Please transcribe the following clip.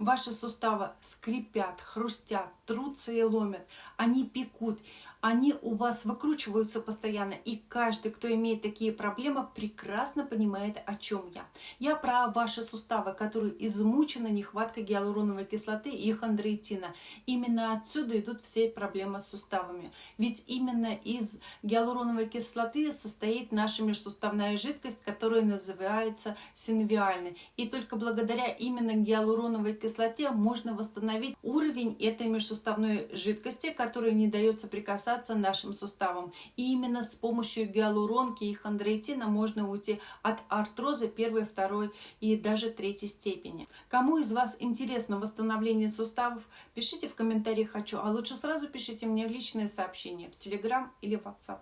Ваши суставы скрипят, хрустят, трутся и ломят, они пекут, они у вас выкручиваются постоянно, и каждый, кто имеет такие проблемы, прекрасно понимает, о чем я. Я про ваши суставы, которые измучены нехваткой гиалуроновой кислоты и хондроитина. Именно отсюда идут все проблемы с суставами. Ведь именно из гиалуроновой кислоты состоит наша межсуставная жидкость, которая называется синовиальной. И только благодаря именно гиалуроновой кислоте можно восстановить уровень этой межсуставной жидкости, которая не дает соприкасаться нашим суставам. И именно с помощью гиалуронки и хондроитина можно уйти от артроза первой, второй и даже третьей степени. Кому из вас интересно восстановление суставов, пишите в комментариях «хочу», а лучше сразу пишите мне в личные сообщения в Telegram или WhatsApp.